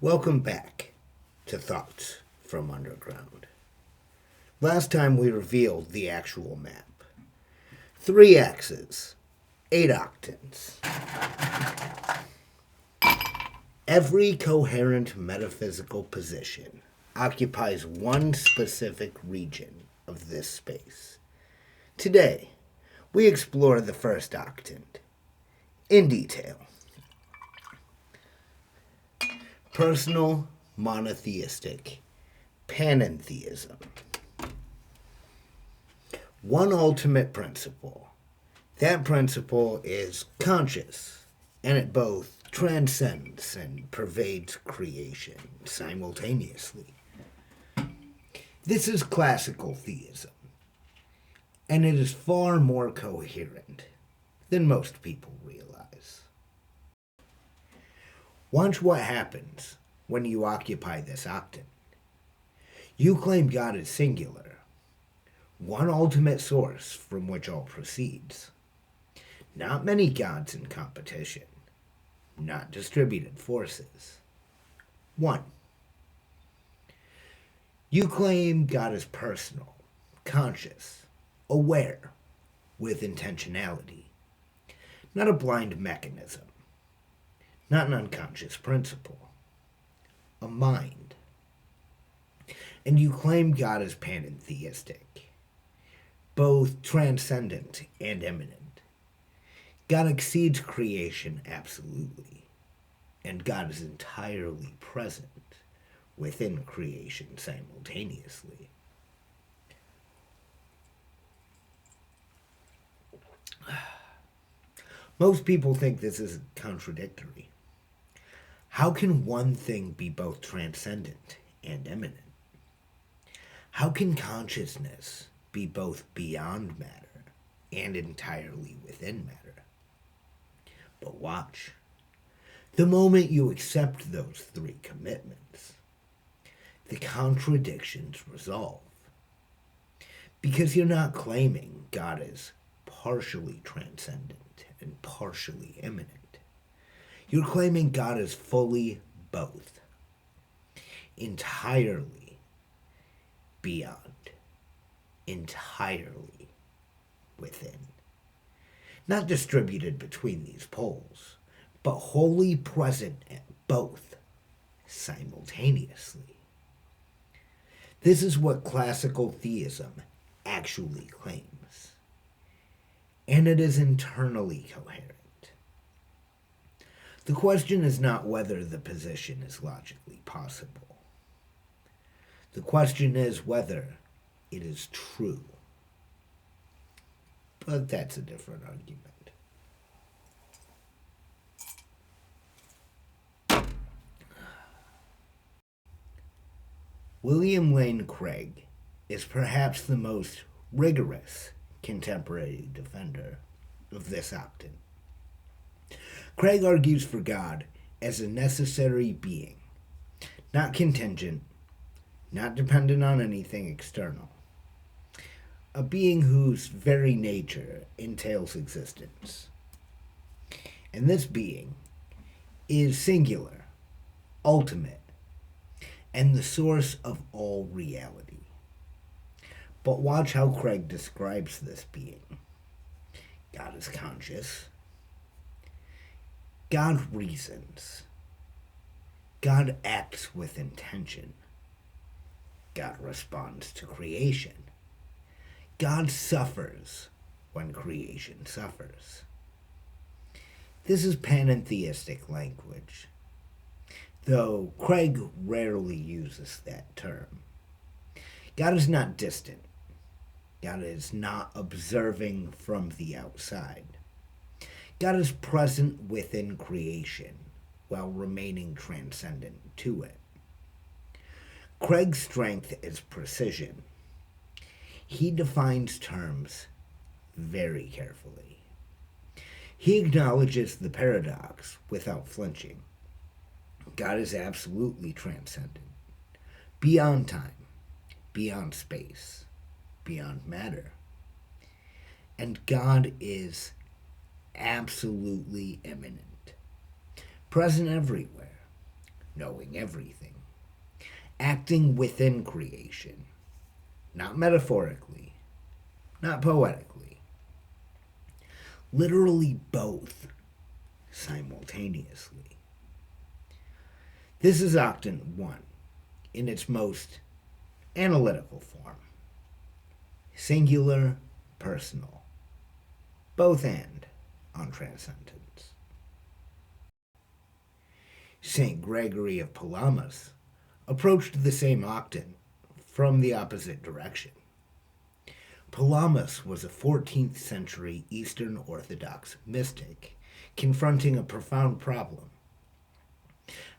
Welcome back to Thoughts from Underground. Last time we revealed the actual map. 3 axes, 8 octants. Every coherent metaphysical position occupies one specific region of this space. Today, we explore the first octant in detail. Personal monotheistic panentheism. One ultimate principle. That principle is conscious, and it both transcends and pervades creation simultaneously. This is classical theism, and it is far more coherent than most people realize. Watch what happens when you occupy this octant. You claim God is singular, one ultimate source from which all proceeds. Not many gods in competition, not distributed forces. One. You claim God is personal, conscious, aware, with intentionality, not a blind mechanism. Not an unconscious principle, a mind. And you claim God is panentheistic, both transcendent and immanent. God exceeds creation absolutely, and God is entirely present within creation simultaneously. Most people think this is contradictory. How can one thing be both transcendent and immanent? How can consciousness be both beyond matter and entirely within matter? But watch. The moment you accept those 3 commitments, the contradictions resolve. Because you're not claiming God is partially transcendent and partially immanent. You're claiming God is fully both, entirely beyond, entirely within. Not distributed between these poles, but wholly present at both simultaneously. This is what classical theism actually claims, and it is internally coherent. The question is not whether the position is logically possible. The question is whether it is true. But that's a different argument. William Lane Craig is perhaps the most rigorous contemporary defender of this octant. Craig argues for God as a necessary being, not contingent, not dependent on anything external. A being whose very nature entails existence. And this being is singular, ultimate, and the source of all reality. But watch how Craig describes this being. God is conscious. God reasons. God acts with intention. God responds to creation. God suffers when creation suffers. This is panentheistic language, though Craig rarely uses that term. God is not distant. God is not observing from the outside. God is present within creation while remaining transcendent to it. Craig's strength is precision. He defines terms very carefully. He acknowledges the paradox without flinching. God is absolutely transcendent, beyond time, beyond space, beyond matter. And God is absolutely immanent, present everywhere, knowing everything, acting within creation, not metaphorically, not poetically, literally both simultaneously. This is Octant 1 in its most analytical form. Singular, personal, both and on transcendence. St. Gregory of Palamas approached the same Octant from the opposite direction. Palamas was a 14th century Eastern Orthodox mystic confronting a profound problem.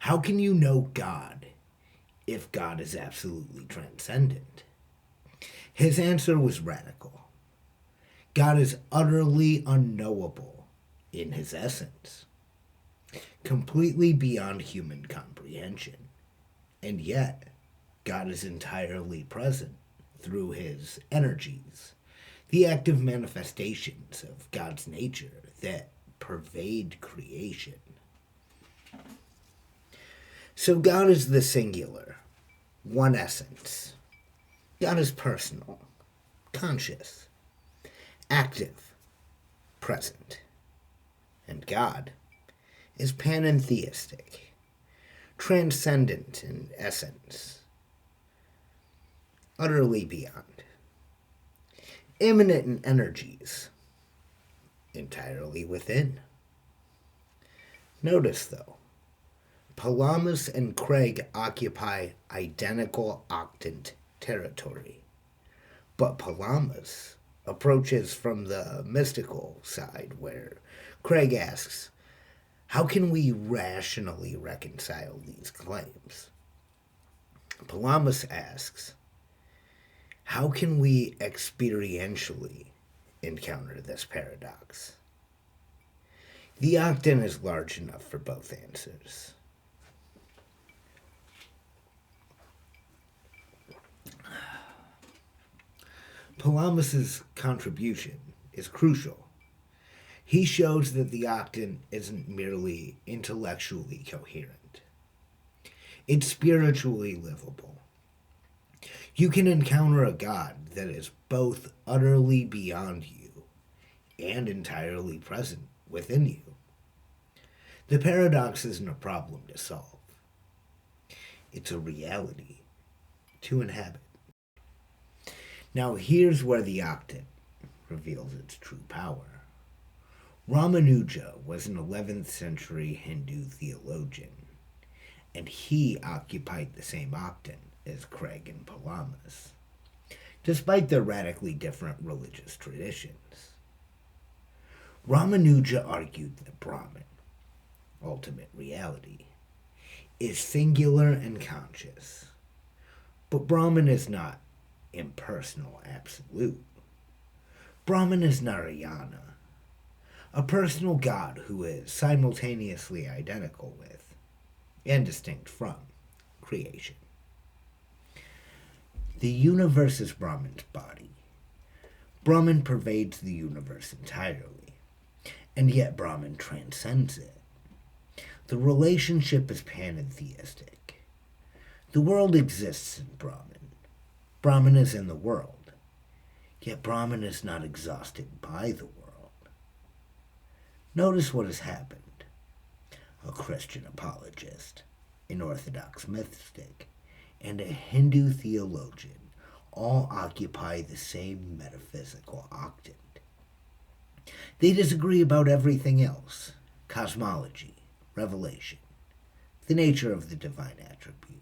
How can you know God if God is absolutely transcendent? His answer was radical. God is utterly unknowable in his essence, completely beyond human comprehension, and yet God is entirely present through his energies, the active manifestations of God's nature that pervade creation. So God is the singular, one essence. God is personal, conscious, active, present. And God is panentheistic, transcendent in essence, utterly beyond, immanent in energies, entirely within. Notice, though, Palamas and Craig occupy identical Octant territory, but Palamas approaches from the mystical side, where Craig asks, how can we rationally reconcile these claims? Palamas asks, how can we experientially encounter this paradox? The Octant is large enough for both answers. Palamas's contribution is crucial. He shows that the Octant isn't merely intellectually coherent. It's spiritually livable. You can encounter a God that is both utterly beyond you and entirely present within you. The paradox isn't a problem to solve. It's a reality to inhabit. Now here's where the Octant reveals its true power. Ramanuja was an 11th century Hindu theologian, and he occupied the same Octant as Craig and Palamas, despite their radically different religious traditions. Ramanuja argued that Brahman, ultimate reality, is singular and conscious, but Brahman is not impersonal absolute. Brahman is Narayana, a personal God who is simultaneously identical with and distinct from creation. The universe is Brahman's body. Brahman pervades the universe entirely, and yet Brahman transcends it. The relationship is panentheistic. The world exists in Brahman. Brahman is in the world, yet Brahman is not exhausted by the world. Notice what has happened. A Christian apologist, an Orthodox mystic, and a Hindu theologian all occupy the same metaphysical Octant. They disagree about everything else: cosmology, revelation, the nature of the divine attributes.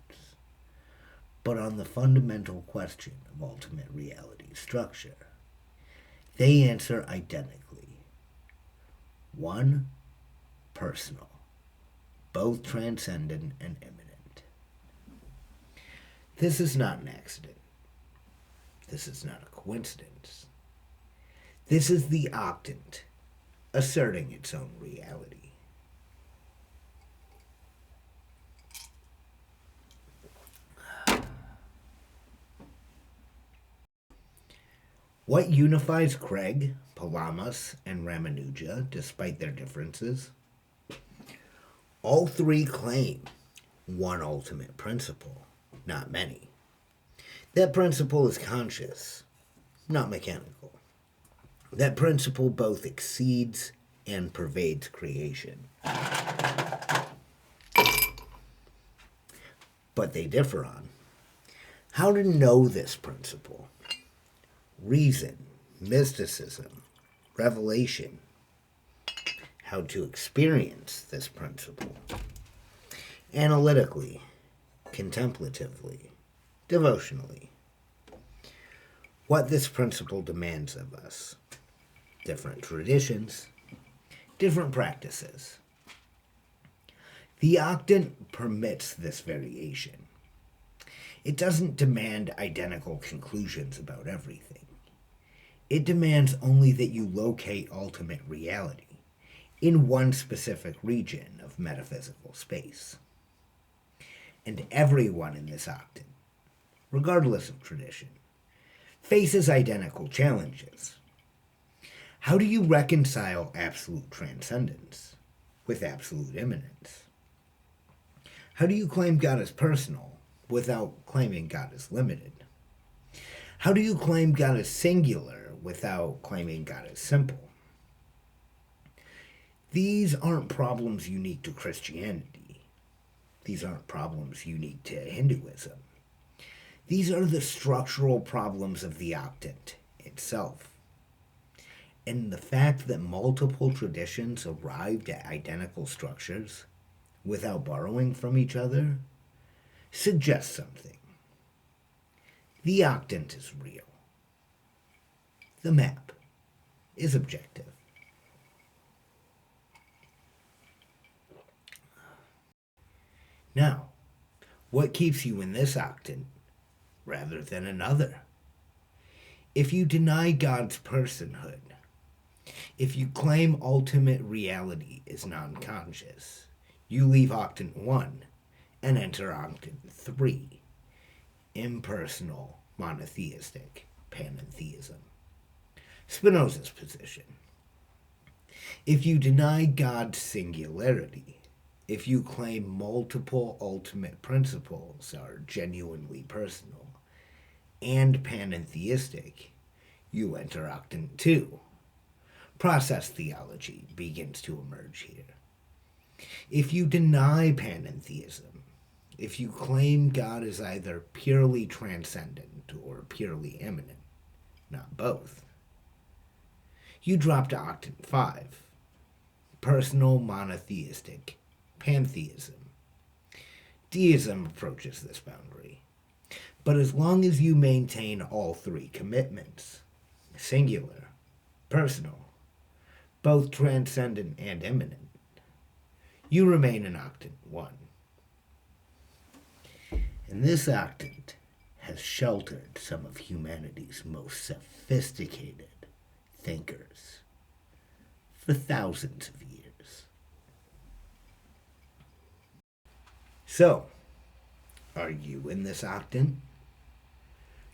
But on the fundamental question of ultimate reality structure, they answer identically. One, personal, both transcendent and immanent. This is not an accident. This is not a coincidence. This is the Octant asserting its own reality. What unifies Craig, Palamas, and Ramanuja, despite their differences? All three claim one ultimate principle, not many. That principle is conscious, not mechanical. That principle both exceeds and pervades creation. But they differ on how to know this principle. Reason, mysticism, revelation. How to experience this principle. Analytically, contemplatively, devotionally. What this principle demands of us. Different traditions, different practices. The Octant permits this variation. It doesn't demand identical conclusions about everything. It demands only that you locate ultimate reality in one specific region of metaphysical space. And everyone in this Octant, regardless of tradition, faces identical challenges. How do you reconcile absolute transcendence with absolute immanence? How do you claim God is personal without claiming God is limited? How do you claim God is singular without claiming God is simple? These aren't problems unique to Christianity. These aren't problems unique to Hinduism. These are the structural problems of the Octant itself. And the fact that multiple traditions arrived at identical structures without borrowing from each other suggests something. The Octant is real. The map is objective. Now, what keeps you in this Octant rather than another? If you deny God's personhood, if you claim ultimate reality is non-conscious, you leave Octant 1 and enter Octant 3, impersonal monotheistic panentheism. Spinoza's position. If you deny God's singularity, if you claim multiple ultimate principles are genuinely personal and panentheistic, you enter Octant 2. Process theology begins to emerge here. If you deny panentheism, if you claim God is either purely transcendent or purely immanent, not both, you drop to Octant 5, personal monotheistic pantheism. Deism approaches this boundary, but as long as you maintain all three commitments, singular, personal, both transcendent and immanent, you remain in Octant 1. And this Octant has sheltered some of humanity's most sophisticated thinkers for thousands of years. So, are you in this Octant?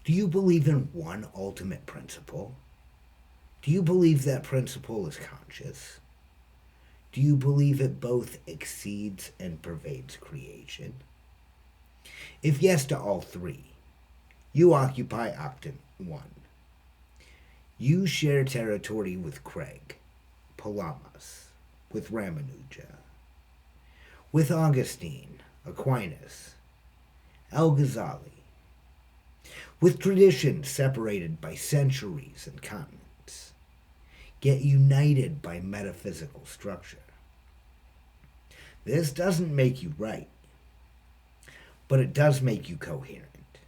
Do you believe in one ultimate principle? Do you believe that principle is conscious? Do you believe it both exceeds and pervades creation? If yes to all three, you occupy Octant 1. You share territory with Craig, Palamas, with Ramanuja, with Augustine, Aquinas, Al-Ghazali, with traditions separated by centuries and continents, yet united by metaphysical structure. This doesn't make you right, but it does make you coherent,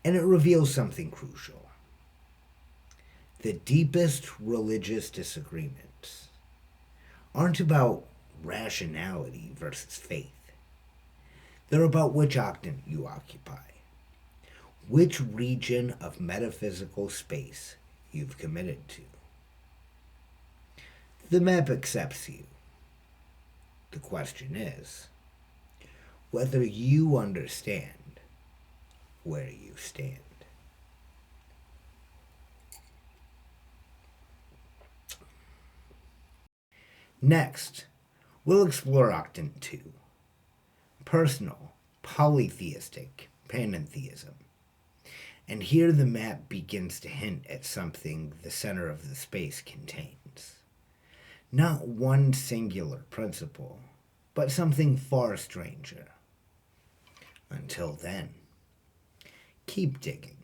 and it reveals something crucial. The deepest religious disagreements aren't about rationality versus faith. They're about which Octant you occupy, which region of metaphysical space you've committed to. The map accepts you. The question is whether you understand where you stand. Next, we'll explore Octant 2, personal, polytheistic panentheism. And here the map begins to hint at something the center of the space contains. Not one singular principle, but something far stranger. Until then, keep digging.